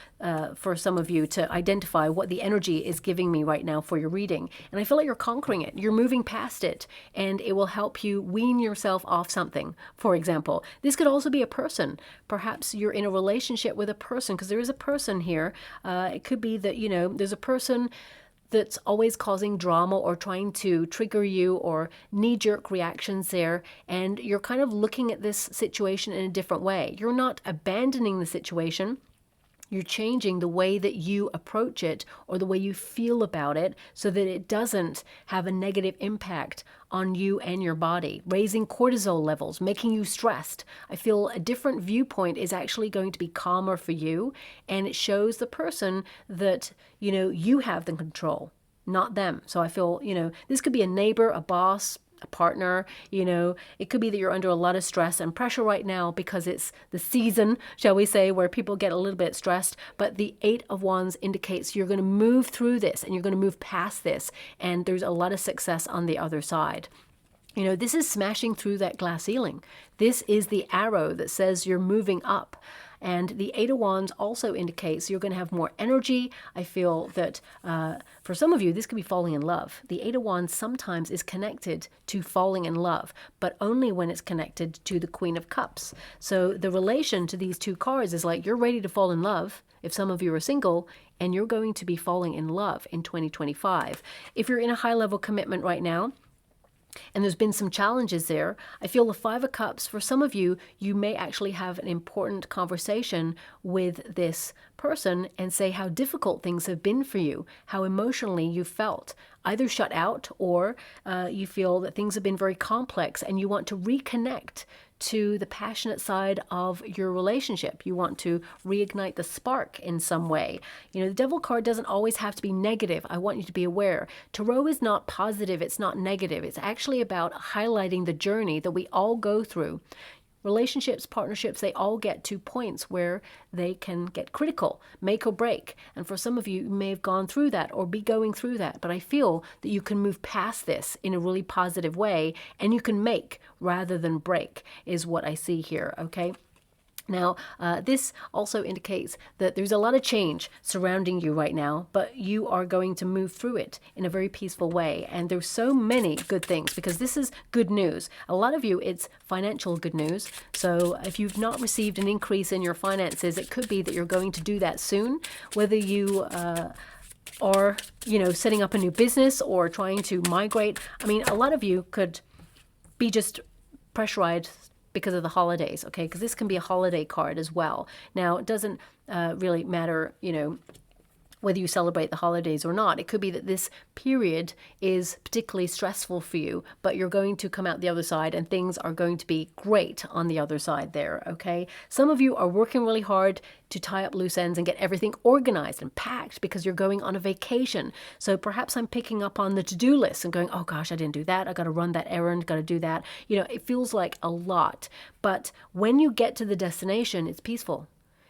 for some of you to identify what the energy is giving me right now for your reading. And I feel like you're conquering it. You're moving past it, and it will help you wean yourself off something. For example, this could also be a person. Perhaps you're in a relationship with a person, because there is a person here. It could be that, there's a person that's always causing drama or trying to trigger you, or knee-jerk reactions there, and you're kind of looking at this situation in a different way. You're not abandoning the situation. You're changing the way that you approach it or the way you feel about it so that it doesn't have a negative impact on you and your body, raising cortisol levels, making you stressed. I feel a different viewpoint is actually going to be calmer for you, and it shows the person that, you have the control, not them. So I feel, this could be a neighbor, a boss, a partner, it could be that you're under a lot of stress and pressure right now because it's the season, shall we say, where people get a little bit stressed. But the 8 of Wands indicates you're going to move through this and you're going to move past this. And there's a lot of success on the other side. This is smashing through that glass ceiling. This is the arrow that says you're moving up. And the 8 of Wands also indicates you're going to have more energy. I feel that for some of you, this could be falling in love. The 8 of Wands sometimes is connected to falling in love, but only when it's connected to the Queen of Cups. So the relation to these two cards is like you're ready to fall in love, if some of you are single, and you're going to be falling in love in 2025. If you're in a high-level commitment right now, and there's been some challenges there, I feel the 5 of Cups, for some of you, you may actually have an important conversation with this person and say how difficult things have been for you, how emotionally you felt, either shut out or you feel that things have been very complex and you want to reconnect to the passionate side of your relationship. You want to reignite the spark in some way. The Devil card doesn't always have to be negative. I want you to be aware. Tarot is not positive. It's not negative. It's actually about highlighting the journey that we all go through. Relationships, partnerships, they all get to points where they can get critical, make or break. And for some of you, you may have gone through that or be going through that. But I feel that you can move past this in a really positive way, and you can make rather than break is what I see here, okay? Now, this also indicates that there's a lot of change surrounding you right now, but you are going to move through it in a very peaceful way. And there's so many good things because this is good news. A lot of you, it's financial good news. So if you've not received an increase in your finances, it could be that you're going to do that soon, whether you are, setting up a new business or trying to migrate. I mean, a lot of you could be just pressurized because of the holidays, okay? Because this can be a holiday card as well. Now, it doesn't really matter, whether you celebrate the holidays or not. It could be that this period is particularly stressful for you, but you're going to come out the other side and things are going to be great on the other side there, okay? Some of you are working really hard to tie up loose ends and get everything organized and packed because you're going on a vacation. So perhaps I'm picking up on the to-do list and going, oh gosh, I didn't do that. I got to run that errand, got to do that. It feels like a lot. But when you get to the destination, it's peaceful.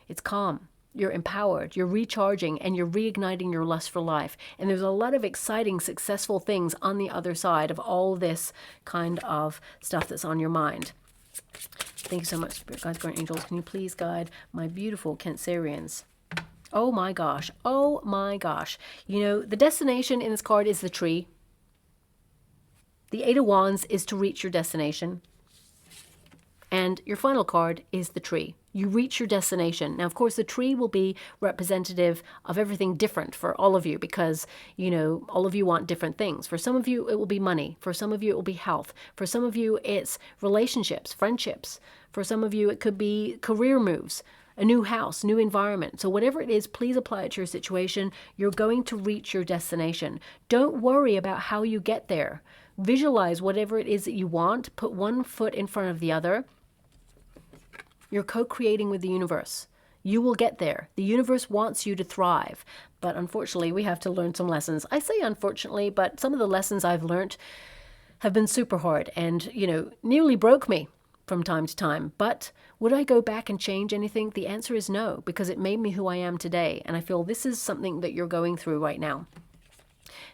It's calm. You're empowered, you're recharging, and you're reigniting your lust for life. And there's a lot of exciting, successful things on the other side of all this kind of stuff that's on your mind. Thank you so much, Spirit Guides, Guardian Angels. Can you please guide my beautiful Cancerians? Oh my gosh. Oh my gosh. The destination in this card is the tree. The Eight of Wands is to reach your destination. And your final card is the tree. You reach your destination. Now, of course, the tree will be representative of everything different for all of you because, all of you want different things. For some of you, it will be money. For some of you, it will be health. For some of you, it's relationships, friendships. For some of you, it could be career moves, a new house, new environment. So whatever it is, please apply it to your situation. You're going to reach your destination. Don't worry about how you get there. Visualize whatever it is that you want. Put one foot in front of the other. You're co-creating with the universe. You will get there. The universe wants you to thrive. But unfortunately, we have to learn some lessons. I say unfortunately, but some of the lessons I've learned have been super hard and, nearly broke me from time to time. But would I go back and change anything? The answer is no, because it made me who I am today. And I feel this is something that you're going through right now.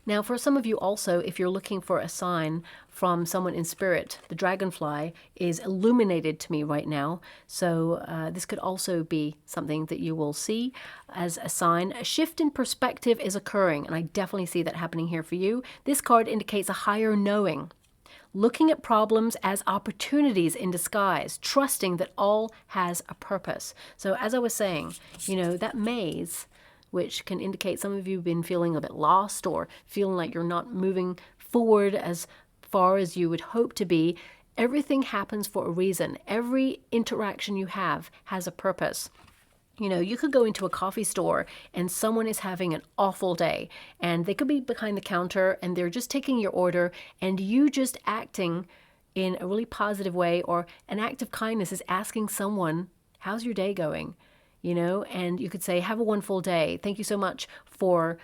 Now, for some of you also, if you're looking for a sign from someone in spirit, the dragonfly is illuminated to me right now. So this could also be something that you will see as a sign. A shift in perspective is occurring, and I definitely see that happening here for you. This card indicates a higher knowing. Looking at problems as opportunities in disguise, trusting that all has a purpose. So as I was saying, that maze, which can indicate some of you have been feeling a bit lost or feeling like you're not moving forward as far as you would hope to be. Everything happens for a reason. Every interaction you have has a purpose. You could go into a coffee store and someone is having an awful day and they could be behind the counter and they're just taking your order and you just acting in a really positive way, or an act of kindness is asking someone, how's your day going? And you could say, have a wonderful day. Thank you so much for,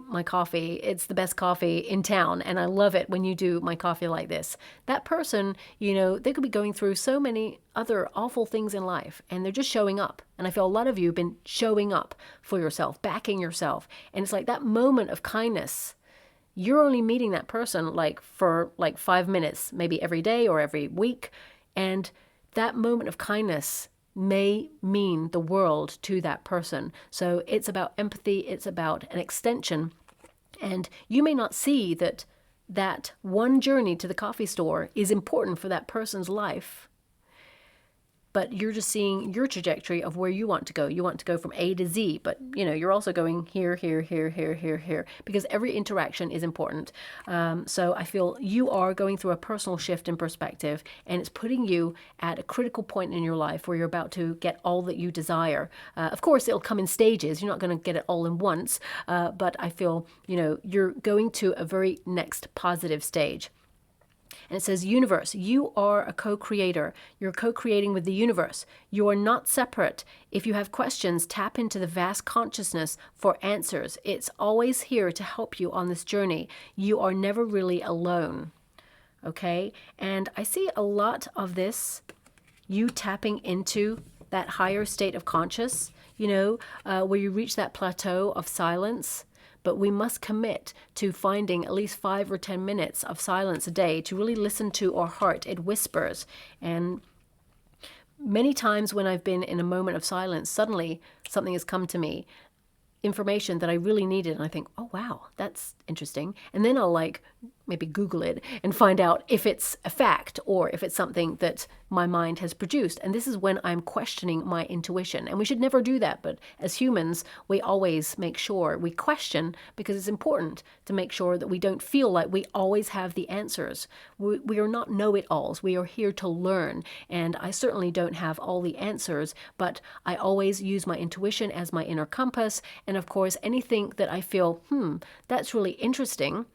my coffee. It's the best coffee in town. And I love it when you do my coffee like this. That person, they could be going through so many other awful things in life and they're just showing up. And I feel a lot of you have been showing up for yourself, backing yourself. And it's like that moment of kindness. You're only meeting that person for 5 minutes, maybe every day or every week. And that moment of kindness may mean the world to that person. So it's about empathy, it's about an extension. And you may not see that one journey to the coffee store is important for that person's life, but you're just seeing your trajectory of where you want to go. You want to go from A to Z, but you're also going here, here, here, here, here, here, because every interaction is important. So I feel you are going through a personal shift in perspective, and it's putting you at a critical point in your life where you're about to get all that you desire. Of course, it'll come in stages. You're not going to get it all in once, but I feel, you're going to a very next positive stage. And it says, universe, you are a co-creator. You're co-creating with the universe. You are not separate. If you have questions, tap into the vast consciousness for answers. It's always here to help you on this journey. You are never really alone. Okay? And I see a lot of this you tapping into that higher state of conscious, where you reach that plateau of silence. But we must commit to finding at least 5 or 10 minutes of silence a day to really listen to our heart. It whispers. And many times when I've been in a moment of silence, suddenly something has come to me, information that I really needed, and I think, oh wow, that's interesting. And then I'll maybe Google it and find out if it's a fact or if it's something that my mind has produced. And this is when I'm questioning my intuition. And we should never do that, but as humans, we always make sure we question, because it's important to make sure that we don't feel like we always have the answers. We are not know-it-alls. We are here to learn. And I certainly don't have all the answers, but I always use my intuition as my inner compass. And of course, anything that I feel, that's really interesting,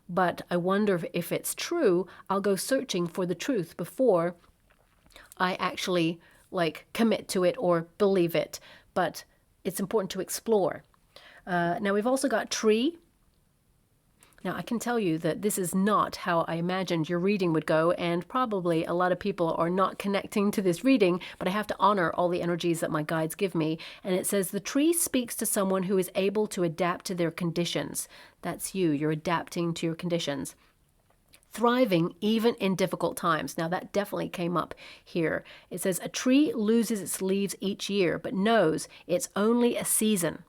but I wonder if it's true, I'll go searching for the truth before I actually commit to it or believe it. But it's important to explore. Now we've also got tree. Now I can tell you that this is not how I imagined your reading would go, and probably a lot of people are not connecting to this reading, but I have to honor all the energies that my guides give me. And it says, the tree speaks to someone who is able to adapt to their conditions. That's you. You're adapting to your conditions. Thriving even in difficult times. Now that definitely came up here. It says, a tree loses its leaves each year, but knows it's only a season.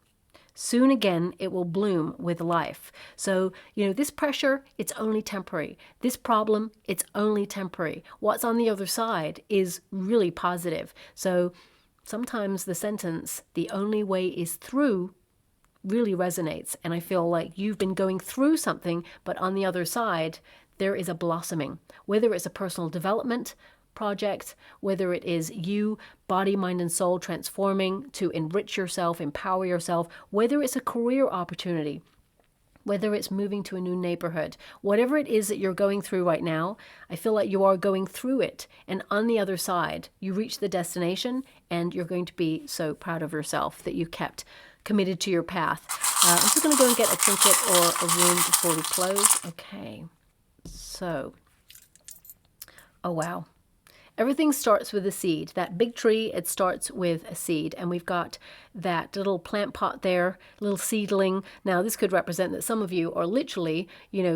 Soon again, it will bloom with life. So, this pressure, it's only temporary. This problem, it's only temporary. What's on the other side is really positive. So sometimes the sentence, the only way is through, really resonates. And I feel like you've been going through something, but on the other side, there is a blossoming. Whether it's a personal development project, whether it is you, body, mind, and soul transforming to enrich yourself, empower yourself, whether it's a career opportunity, whether it's moving to a new neighborhood, whatever it is that you're going through right now, I feel like you are going through it. And on the other side, you reach the destination and you're going to be so proud of yourself that you kept committed to your path. I'm just going to go and get a trinket or a wound before we close. Okay. So, oh wow. Everything starts with a seed. That big tree, it starts with a seed. And we've got that little plant pot there, little seedling. Now, this could represent that some of you are literally,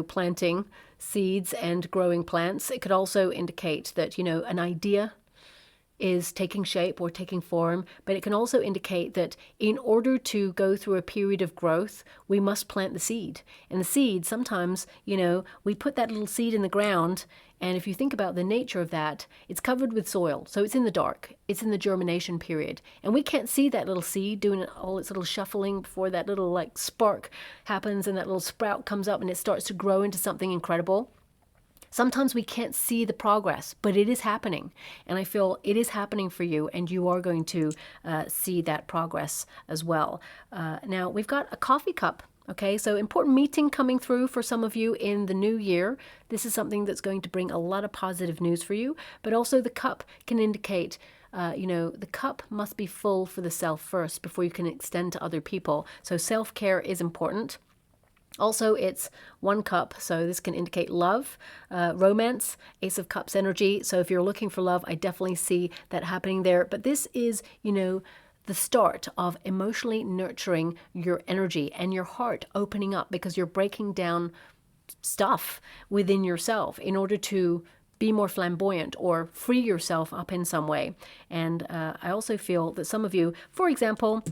planting seeds and growing plants. It could also indicate that, an idea is taking shape or taking form, but it can also indicate that in order to go through a period of growth, we must plant the seed. And the seed, sometimes, we put that little seed in the ground, and if you think about the nature of that, it's covered with soil, so it's in the dark. It's in the germination period, and we can't see that little seed doing all its little shuffling before that little spark happens and that little sprout comes up and it starts to grow into something incredible. Sometimes we can't see the progress, but it is happening. And I feel it is happening for you, and you are going to see that progress as well. Now, we've got a coffee cup. Okay, so important meeting coming through for some of you in the new year. This is something that's going to bring a lot of positive news for you. But also the cup can indicate, the cup must be full for the self first before you can extend to other people. So self-care is important. Also, it's one cup, so this can indicate love, romance, Ace of Cups energy. So if you're looking for love, I definitely see that happening there. But this is, the start of emotionally nurturing your energy and your heart opening up, because you're breaking down stuff within yourself in order to be more flamboyant or free yourself up in some way. And I also feel that some of you, for example,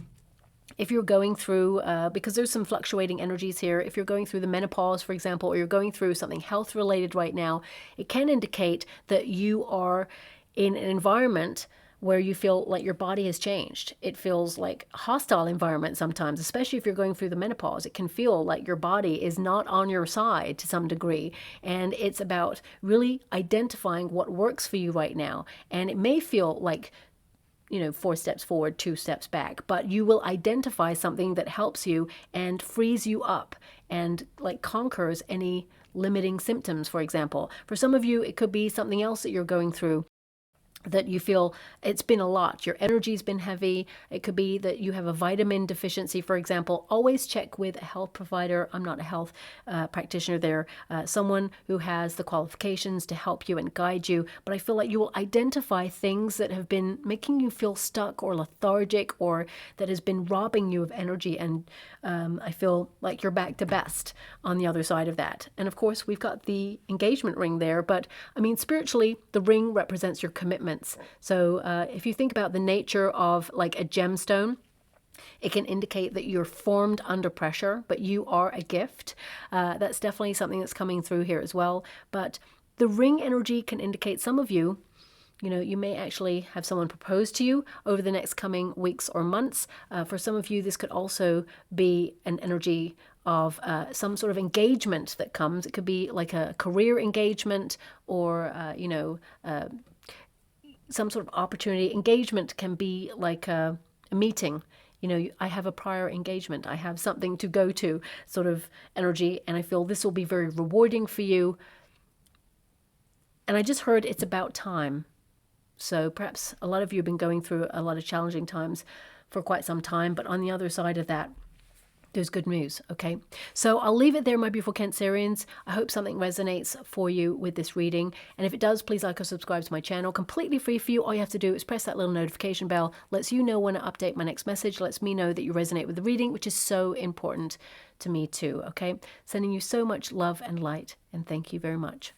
if you're going through, because there's some fluctuating energies here, if you're going through the menopause, for example, or you're going through something health related right now, it can indicate that you are in an environment where you feel like your body has changed. It feels like a hostile environment sometimes, especially if you're going through the menopause. It can feel like your body is not on your side to some degree. And it's about really identifying what works for you right now. And it may feel like 4 steps forward, 2 steps back, but you will identify something that helps you and frees you up and conquers any limiting symptoms, for example. For some of you, it could be something else that you're going through. that you feel it's been a lot. Your energy's been heavy. It could be that you have a vitamin deficiency, for example. Always check with a health provider. I'm not a health practitioner there. Someone who has the qualifications to help you and guide you. But I feel like you will identify things that have been making you feel stuck or lethargic, or that has been robbing you of energy. And I feel like you're back to best on the other side of that. And of course, we've got the engagement ring there. But I mean, spiritually, the ring represents your commitment. So if you think about the nature of like a gemstone, it can indicate that you're formed under pressure, but you are a gift. That's definitely something that's coming through here as well. But the ring energy can indicate some of you, you know, you may actually have someone propose to you over the next coming weeks or months. For some of you, this could also be an energy of some sort of engagement that comes. It could be like a career engagement, or, you know, some sort of opportunity. Engagement can be like a meeting. You know, I have a prior engagement. I have something to go to, sort of energy. And I feel this will be very rewarding for you. And I just heard it's about time. So perhaps a lot of you have been going through a lot of challenging times for quite some time. But on the other side of that, there's good news, okay? So I'll leave it there, my beautiful Cancerians. I hope something resonates for you with this reading. And if it does, please like or subscribe to my channel. Completely free for you. All you have to do is press that little notification bell. Lets you know when I update my next message. Lets me know that you resonate with the reading, which is so important to me too, okay? Sending you so much love and light. And thank you very much.